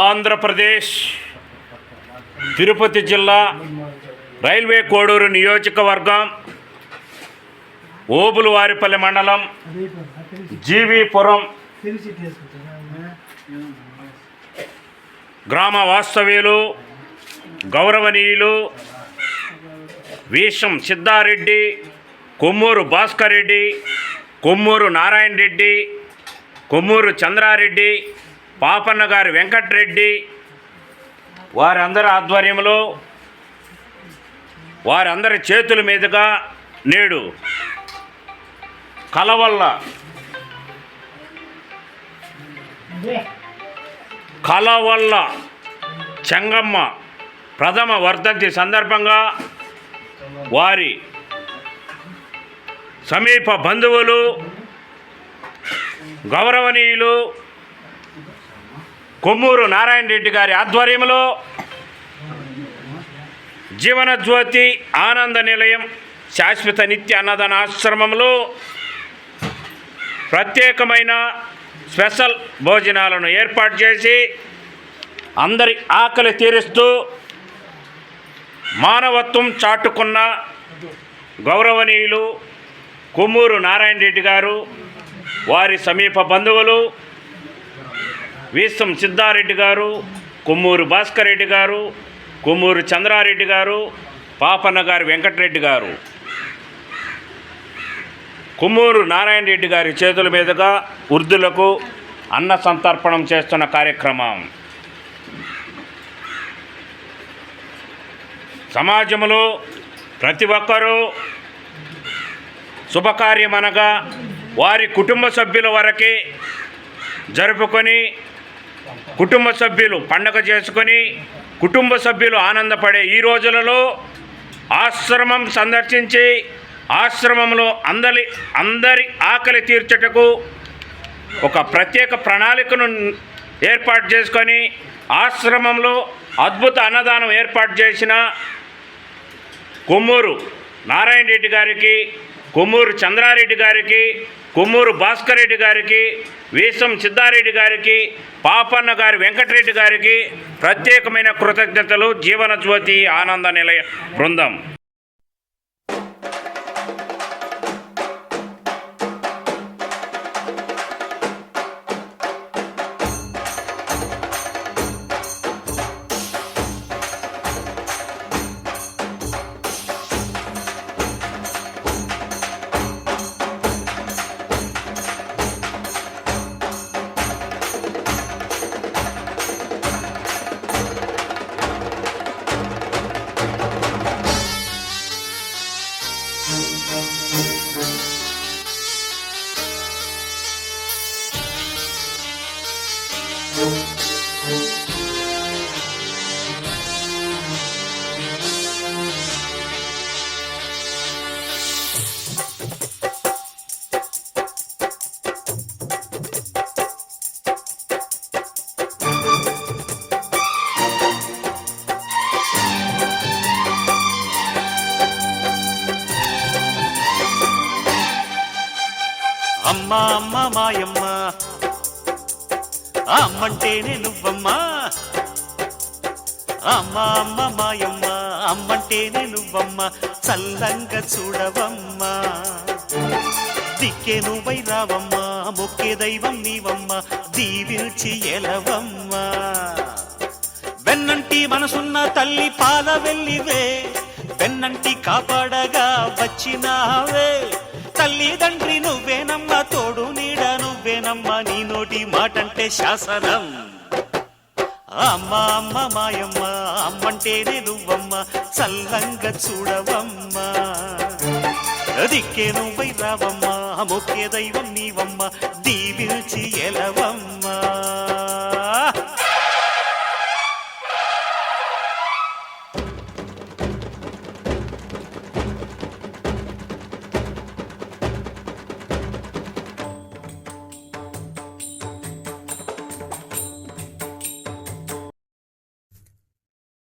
ఆంధ్రప్రదేశ్ తిరుపతి జిల్లా రైల్వే కోడూరు నియోజకవర్గం ఓబులవారిపల్లి మండలం జీవీపురం గ్రామ వాస్తవ్యులు గౌరవనీయులు వీషం సిద్ధారెడ్డి, కొమ్మూరు భాస్కర్ రెడ్డి, కొమ్మూరు నారాయణ రెడ్డి, కొమ్మూరు చంద్రారెడ్డి, పాపన్న గారి వెంకటరెడ్డి వారందరి ఆధ్వర్యంలో వారందరి చేతుల మీదుగా నేడు కలవల్ల చెంగమ్మ ప్రథమ వర్ధంతి సందర్భంగా వారి సమీప బంధువులు గౌరవనీయులు కొమ్మూరు నారాయణ రెడ్డి గారి ఆధ్వర్యంలో జీవనజ్యోతి ఆనంద నిలయం శాశ్వత నిత్య అన్నదాన ఆశ్రమంలో ప్రత్యేకమైన స్పెషల్ భోజనాలను ఏర్పాటు చేసి అందరి ఆకలి తీరుస్తూ మానవత్వం చాటుకున్న గౌరవనీయులు కొమ్మూరు నారాయణ రెడ్డి గారు, వారి సమీప బంధువులు వీసం సిద్ధారెడ్డి గారు, కొమ్మూరు భాస్కర్ రెడ్డి గారు, కొమ్మూరు చంద్రారెడ్డి గారు, పాపన్న గారి వెంకటరెడ్డి గారు, కొమ్మూరు నారాయణ రెడ్డి గారి చేతుల మీదుగా వృద్ధులకు అన్న సంతర్పణం చేస్తున్న కార్యక్రమం సమాజంలో ప్రతి ఒక్కరూ శుభకార్యమనగా వారి కుటుంబ సభ్యుల వరకే జరుపుకొని కుటుంబ సభ్యులు పండగ చేసుకొని కుటుంబ సభ్యులు ఆనందపడే ఈ రోజులలో ఆశ్రమం సందర్శించి ఆశ్రమంలో అందరి ఆకలి తీర్చుటకు ఒక ప్రత్యేక ప్రణాళికను ఏర్పాటు చేసుకొని ఆశ్రమంలో అద్భుత అన్నదానం ఏర్పాటు చేసిన కొమ్మూరు నారాయణ రెడ్డి గారికి, కొమ్మూరు చంద్రారెడ్డి గారికి, కొమ్మూరు భాస్కర్ రెడ్డి గారికి, వీసం సిద్ధారెడ్డి గారికి, పాపన్న గారి వెంకటరెడ్డి గారికి ప్రత్యేకమైన కృతజ్ఞతలు. జీవనజ్యోతి ఆనంద నిలయ బృందం. అమ్మా అమ్మ మాయమ్మ అమ్మంటేనే నువ్వమ్మా, అమ్మా అమ్మ మాయమ్మ అమ్మంటేనే నువ్వమ్మ, చల్లంగా చూడవమ్మా, దిక్కే నువ్వై రావమ్మా, మొక్కే దైవం నీవమ్మ, దీవించి ఎలవమ్మా, వెన్నంటి మనసున్న తల్లి పాల వెళ్ళివే, వెన్నంటి కాపాడగా వచ్చినావే, తల్లిదండ్రి నువ్వేనమ్మ, తోడు నీడ నువ్వేనమ్మ, నీ నోటి మాటంటే శాసనం. అమ్మ అమ్మ మాయమ్మ అమ్మంటేనే నువ్వమ్మ, చల్లంగా చూడవమ్మ, దిక్కే నువ్వై రావమ్మ, మొక్కే దైవం నీవమ్మ, దీవించి ఎలవమ్మ.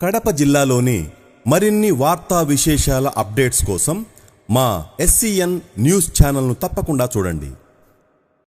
కడప జిల్లాలోని మరిన్ని వార్తా విశేషాల అప్డేట్స్ కోసం మా SCN న్యూస్ ఛానల్ను తప్పకుండా చూడండి.